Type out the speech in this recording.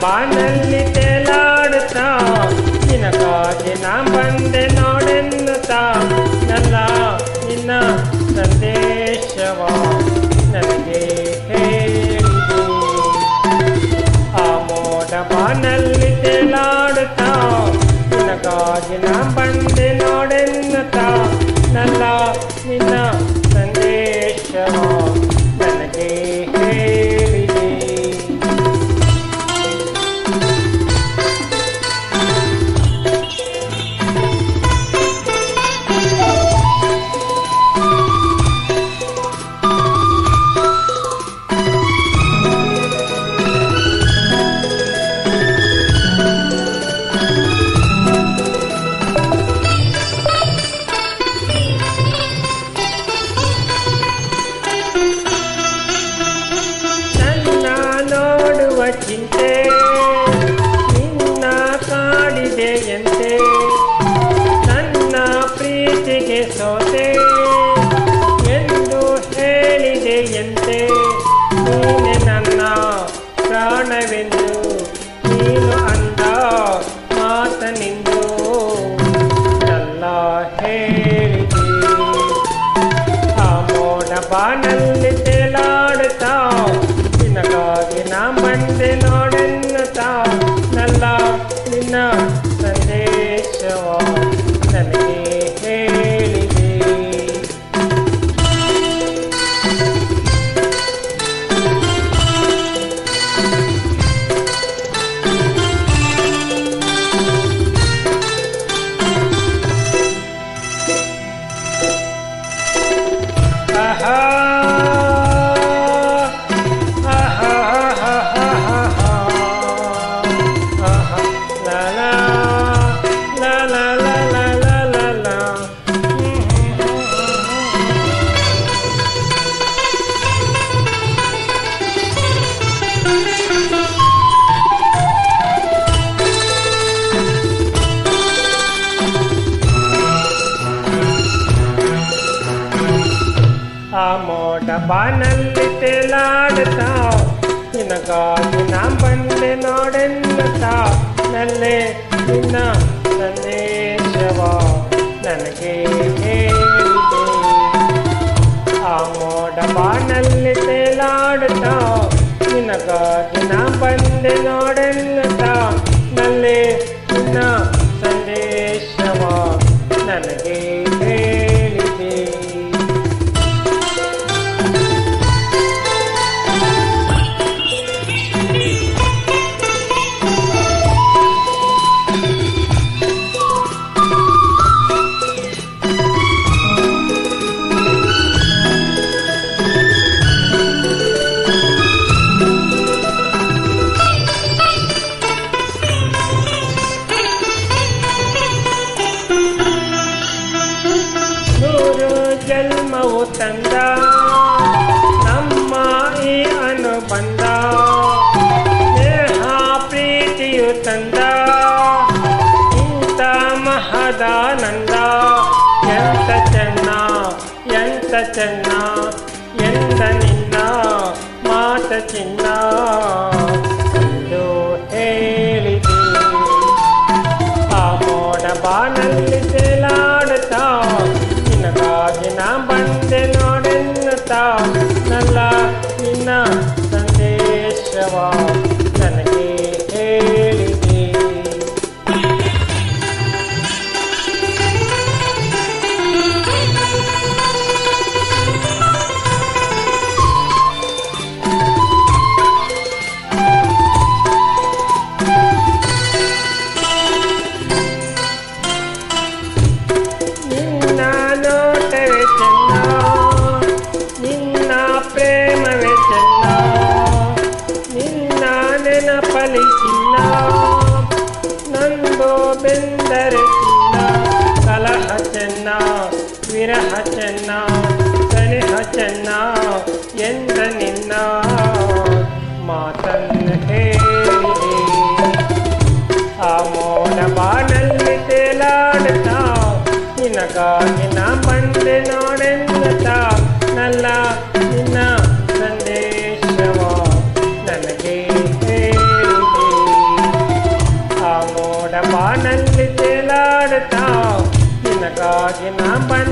ಬಾನಲ್ಲಿ ತೇಲಾಡುತ್ತಾ ನಿನಗಾಗಿ ನಾ ಬಂದೆ ನೋಡೆನ್ನುತ್ತಾ ನನ್ನ ನಿನ್ನ ಸಂದೇಶವ ನನಗೆ ಹೇಳಿದೆ. ಆ ಮೋಡ ಬಾನಲ್ಲಿ ತೇಲಾಡುತ್ತಾ ನಿನಗಾಗಿ ನಾ ಬಂದೆ ನೋಡೆನ್ನುತ್ತಾ ನನ್ನ ನಿನ್ನ ಸಂದೇಶವ ನನಗೆ ಹೇಳಿದೆ. ಚಿಂತೆ ನಿನ್ನ ಕಾಡಿದೆಯಂತೆ ನನ್ನ ಪ್ರೀತಿಗೆ ಸೋತೆ ಎಂದು ಹೇಳಿದೆಯಂತೆ. ನೀನೆ ನನ್ನ ಪ್ರಾಣವೆಂದು ನೀನು ಅಂದ ಮಾತನಿಂದು ಎಲ್ಲ ಹೇಳಿದೆ. ಆ ಮೋಡ ಬಾನಲ್ಲಿ ತೇಲಾಡುತ್ತಾ ನಿನಗಾಗಿ ನಾ ಬಂದೆ ನೋಡೆನ್ನುತ್ತಾ ನನ್ನ ನಿನ್ನ ಸಂದೇಶವ ನನಗೆ ಹೇಳಿದೆ. ಆಹಾ ಆ ಮೋಡ ಬಾನಲ್ಲಿ ತೇಲಾಡುತ್ತಾ ನಿನಗಾಗಿ ನಾ ಬಂದೆ ನೋಡೆನ್ನುತ್ತಾ ನಲ್ಲೇ ನಿನ್ನ ಸಂದೇಶವ ನನಗೆ ಹೇಳಿದೆ. ಆ ಮೋಡ ಬಾನಲ್ಲಿ ತೇಲಾಡುತ್ತಾ ನಿನಗಾಗಿ ನಾ ಬಂದೆ ನೋಡೆನ್ನುತ್ತಾ ನಲ್ಲೇ ನಿನ್ನ ಸಂದೇಶವ ನನಗೆ ಹೇಳಿದೆ. ಜನ್ಮವು ತಂದ ನಮ್ಮ ಈ ಅನುಬಂಧ ಸ್ನೇಹ ಪ್ರೀತಿಯು ತಂದ ಇಂಥ ಮಹದಾನಂದ. ಎಂತ ಚೆನ್ನ ಎಂತ ಚೆನ್ನ ಎಂದ ನಿನ್ನ ಮಾತ ಚಿನ್ನ ಎಂದು ಹೇಳಿದೆ. ಆ ಮೋಡ ಬಾನಲ್ಲಿ ತೇಲಾಡುತ್ತಾ ನಿನಗಾಗಿ ನಾ ಬಂದೆ ನೋಡೆನ್ನುತ್ತಾ ನನ್ನ ನಿನ್ನ ಸಂದೇಶವ ನನಗೆ ಹೇಳಿದೆ. ಚಿನ್ನ ನಂದು ಬೆಂದರೆ ಚಿನ್ನ ಕಲಹ ಚೆನ್ನ ವಿರಹ ಚೆನ್ನ ಸನಿಹ ಚೆನ್ನ ಎಂದ ನಿನ್ನ ಮಾತನ್ನು ಹೇಳಿದೆ. ಆ ಮೋಡ ಬಾನಲ್ಲಿ ತೇಲಾಡುತ್ತಾ ನಿನಗಾಗಿ ನಾ ಬಂದೆ ನೋಡೆನ್ನುತ್ತಾ ನಲ್ಲ ನಿನ್ನ ಸಂದೇಶವ ನನಗೆ ಹೇಳಿದೆ. ತೇಲಾಡ್ತಾ ನಿನಗಾಗಿ ನಾ ಬಂದೆ